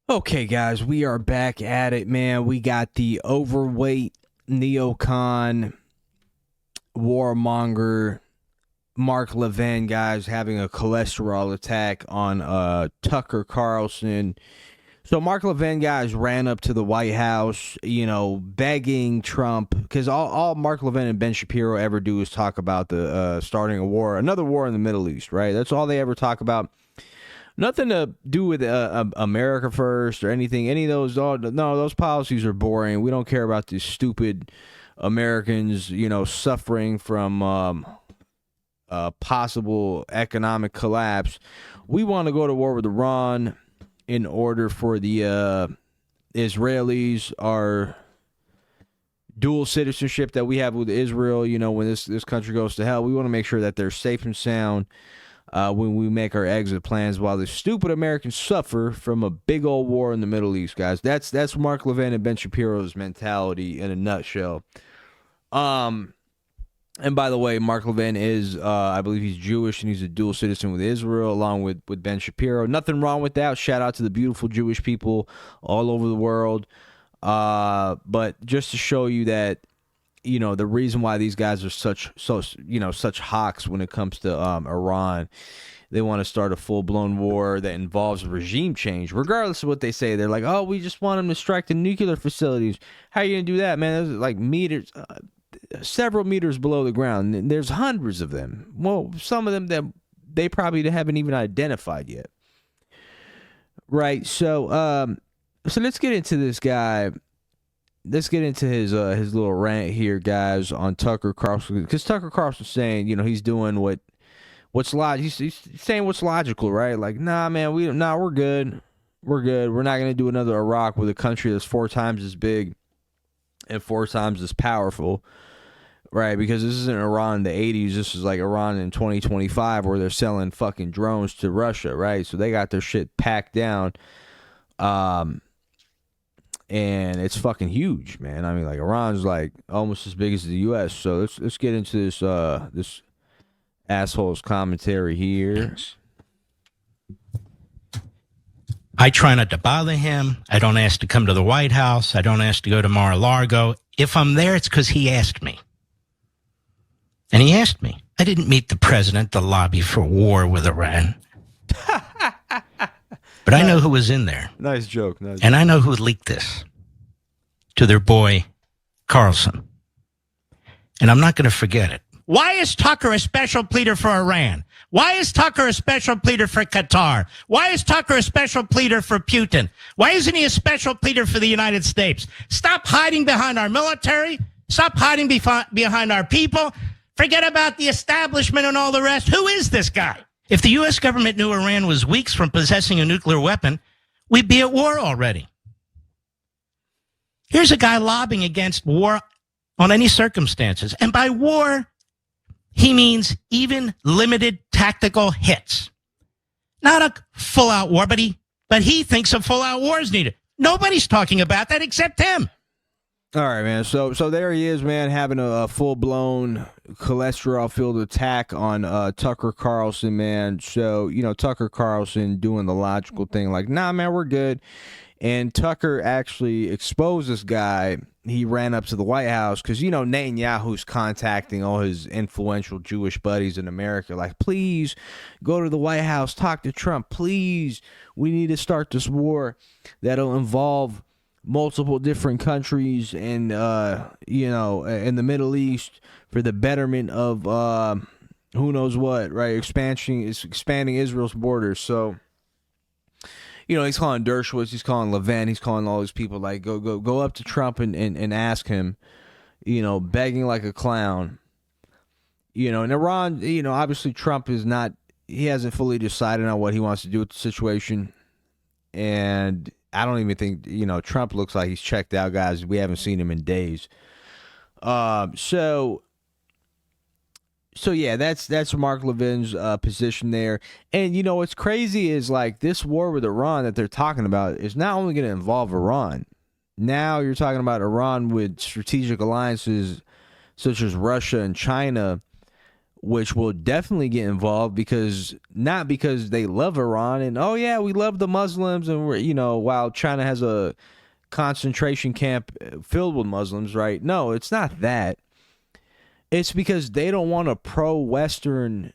Okay, guys, we are back at it, man. We got the overweight neocon warmonger Mark Levin, guys, having a cholesterol attack on Tucker Carlson. So Mark Levin, guys, ran up to the White House, begging Trump, because all Mark Levin and Ben Shapiro ever do is talk about the starting a war, another war in the Middle East, right? That's all they ever talk about. Nothing to do with America first or anything. Any of those, no, those policies are boring. We don't care about these stupid Americans, suffering from possible economic collapse. We want to go to war with Iran in order for the Israelis, our dual citizenship that we have with Israel. When this country goes to hell, we want to make sure that they're safe and sound. When we make our exit plans, while the stupid Americans suffer from a big old war in the Middle East, guys. That's Mark Levin and Ben Shapiro's mentality in a nutshell. And by the way, Mark Levin is, I believe he's Jewish and he's a dual citizen with Israel, along with Ben Shapiro. Nothing wrong with that. Shout out to the beautiful Jewish people all over the world. But just to show you that, the reason why these guys are such hawks when it comes to Iran. They want to start a full-blown war that involves regime change. Regardless of what they say, they're like, oh, we just want them to strike the nuclear facilities. How are you going to do that, man? There's like meters, several meters below the ground. And there's hundreds of them. Well, some of them that they probably haven't even identified yet. Right, so let's get into this guy. Let's get into his little rant here, guys, on Tucker Carlson, because Tucker Carlson's saying, he's doing what's he's saying what's logical, right? Like, nah, man, we're good, we're not gonna do another Iraq with a country that's 4 times as big and 4 times as powerful, right? Because this isn't Iran in the 80s, this is like Iran in 2025, where they're selling fucking drones to Russia, right? So they got their shit packed down. And it's fucking huge, man. I mean, like, Iran's like almost as big as the U.S. So let's get into this asshole's commentary here. I try not to bother him. I don't ask to come to the White House. I don't ask to go to Mar-a-Lago. If I'm there, it's because he asked me. And he asked me. I didn't meet the president to lobby for war with Iran. But I know who was in there. Nice joke. And I know who leaked this to their boy, Carlson. And I'm not going to forget it. Why is Tucker a special pleader for Iran? Why is Tucker a special pleader for Qatar? Why is Tucker a special pleader for Putin? Why isn't he a special pleader for the United States? Stop hiding behind our military. Stop hiding behind our people. Forget about the establishment and all the rest. Who is this guy? If the U.S. government knew Iran was weeks from possessing a nuclear weapon, we'd be at war already. Here's a guy lobbying against war on any circumstances. And by war, he means even limited tactical hits. Not a full-out war, but he thinks a full-out war is needed. Nobody's talking about that except him. All right, man. So there he is, man, having a full-blown cholesterol-filled attack on Tucker Carlson, man. So, Tucker Carlson doing the logical thing, like, nah, man, we're good. And Tucker actually exposed this guy. He ran up to the White House because, Netanyahu's contacting all his influential Jewish buddies in America, like, please go to the White House, talk to Trump, please. We need to start this war that'll involve multiple different countries and in the Middle East for the betterment of who knows what, right? Expanding Israel's borders. So he's calling Dershowitz, he's calling Levin, he's calling all these people, like, go up to Trump and ask him, begging like a clown. In Iran, obviously Trump he hasn't fully decided on what he wants to do with the situation. And I don't even think, Trump looks like he's checked out, guys. We haven't seen him in days. So yeah, that's Mark Levin's position there. And, what's crazy is, like, this war with Iran that they're talking about is not only going to involve Iran. Now you're talking about Iran with strategic alliances such as Russia and China, which will definitely get involved not because they love Iran and oh yeah, we love the Muslims and we're while China has a concentration camp filled with Muslims, right? No, it's not that. It's because they don't want a pro-Western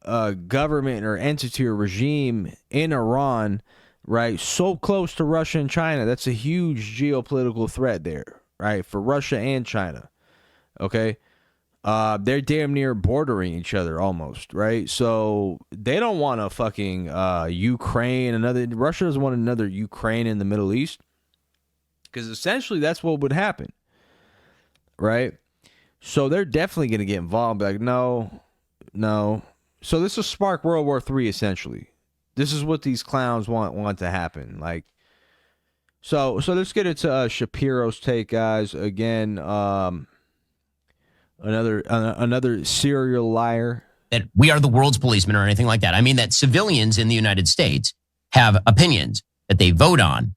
government or entity or regime in Iran, right? So close to Russia and China. That's a huge geopolitical threat there, right? For Russia and China. Okay? They're damn near bordering each other almost, right? So they don't want a fucking Ukraine, Russia doesn't want another Ukraine in the Middle East. Because essentially that's what would happen, right? So they're definitely going to get involved. Like, no. So this will spark World War III, essentially. This is what these clowns want to happen. Like, so let's get into Shapiro's take, guys. Again, another serial liar. That we are the world's policemen or anything like that. I mean that civilians in the United States have opinions that they vote on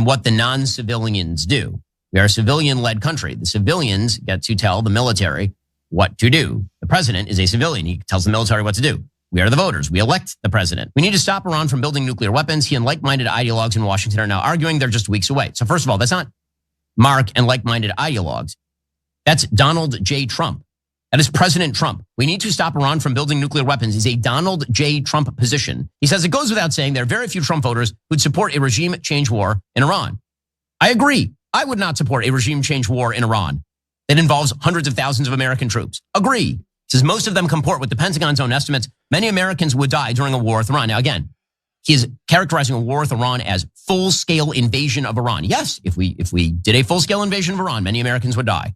what the non-civilians do. We are a civilian-led country. The civilians get to tell the military what to do. The president is a civilian. He tells the military what to do. We are the voters. We elect the president. We need to stop Iran from building nuclear weapons. He and like-minded ideologues in Washington are now arguing they're just weeks away. So first of all, that's not Mark and like-minded ideologues. That's Donald J. Trump. That is President Trump. We need to stop Iran from building nuclear weapons is a Donald J. Trump position. He says it goes without saying there are very few Trump voters who'd support a regime change war in Iran. I agree. I would not support a regime change war in Iran that involves hundreds of thousands of American troops. Agree. Says most of them comport with the Pentagon's own estimates. Many Americans would die during a war with Iran. Now, again, he is characterizing a war with Iran as full-scale invasion of Iran. Yes, if we did a full-scale invasion of Iran, many Americans would die.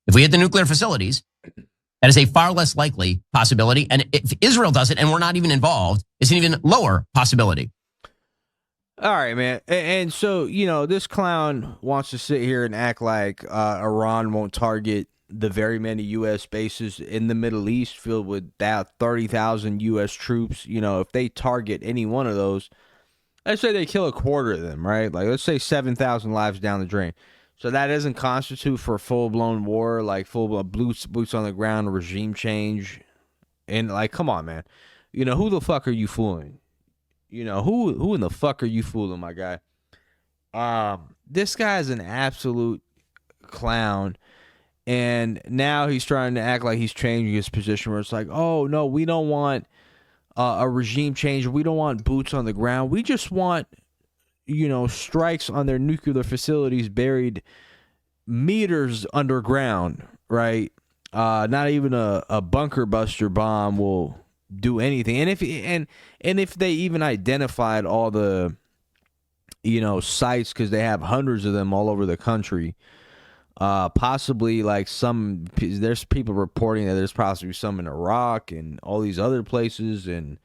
If we hit the nuclear facilities, that is a far less likely possibility. And if Israel does it and we're not even involved, it's an even lower possibility. All right, man. And so, this clown wants to sit here and act like Iran won't target the very many U.S. bases in the Middle East filled with 30,000 U.S. troops. If they target any one of those, let's say they kill a quarter of them, right? Like, let's say 7,000 lives down the drain. So that doesn't constitute for a full-blown war, like full-blown boots on the ground, regime change. And, like, come on, man. Who the fuck are you fooling? Who in the fuck are you fooling, my guy? This guy's an absolute clown. And now he's trying to act like he's changing his position where it's like, oh, no, we don't want a regime change. We don't want boots on the ground. We just want, strikes on their nuclear facilities buried meters underground, right? Not even a bunker buster bomb will do anything. And if they even identified all the, sites, because they have hundreds of them all over the country, possibly like there's people reporting that there's possibly some in Iraq and all these other places. And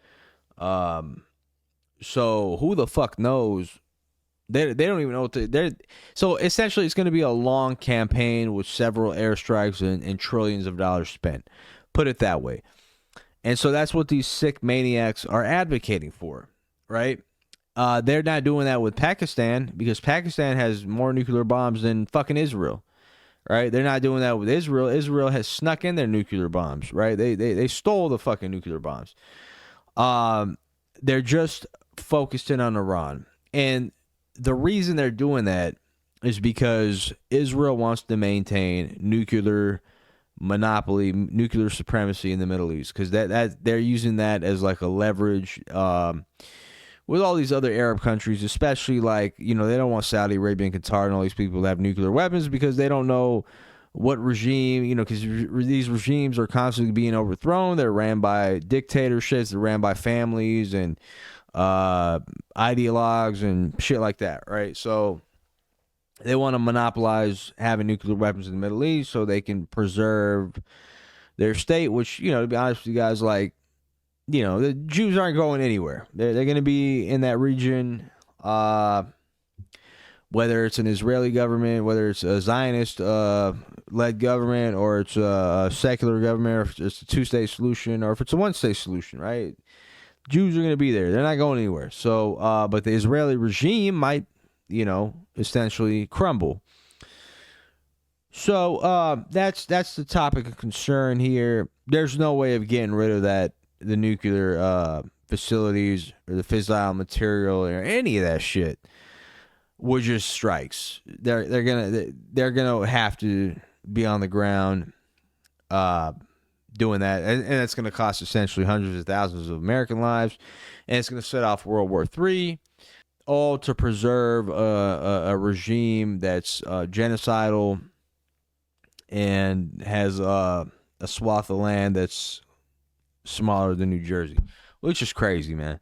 so who the fuck knows? They don't even know what so essentially it's going to be a long campaign with several airstrikes and trillions of dollars spent. Put it that way. And so that's what these sick maniacs are advocating for, right? They're not doing that with Pakistan because Pakistan has more nuclear bombs than fucking Israel, right? They're not doing that with Israel. Israel has snuck in their nuclear bombs, right? They stole the fucking nuclear bombs. They're just focused in on Iran. And the reason they're doing that is because Israel wants to maintain nuclear monopoly, nuclear supremacy in the Middle East, because that they're using that as like a leverage with all these other Arab countries, especially like, they don't want Saudi Arabia and Qatar and all these people to have nuclear weapons because they don't know what regime, because these regimes are constantly being overthrown. They're ran by dictatorships, they're ran by families and ideologues and shit like that, right? So they want to monopolize having nuclear weapons in the Middle East so they can preserve their state, which, to be honest with you guys, like, the Jews aren't going anywhere. They're going to be in that region, whether it's an Israeli government, whether it's a Zionist led government, or it's a secular government, or if it's a two-state solution, or if it's a one-state solution, right? Jews are going to be there. They're not going anywhere. So, but the Israeli regime might, essentially crumble. So that's the topic of concern here. there's no way of getting rid of the nuclear facilities or the fissile material or any of that shit with just strikes. They're gonna have to be on the ground doing that, and it's gonna cost essentially hundreds of thousands of American lives, and it's gonna set off World War III, all to preserve a regime that's genocidal and has a swath of land that's smaller than New Jersey, which is crazy, man.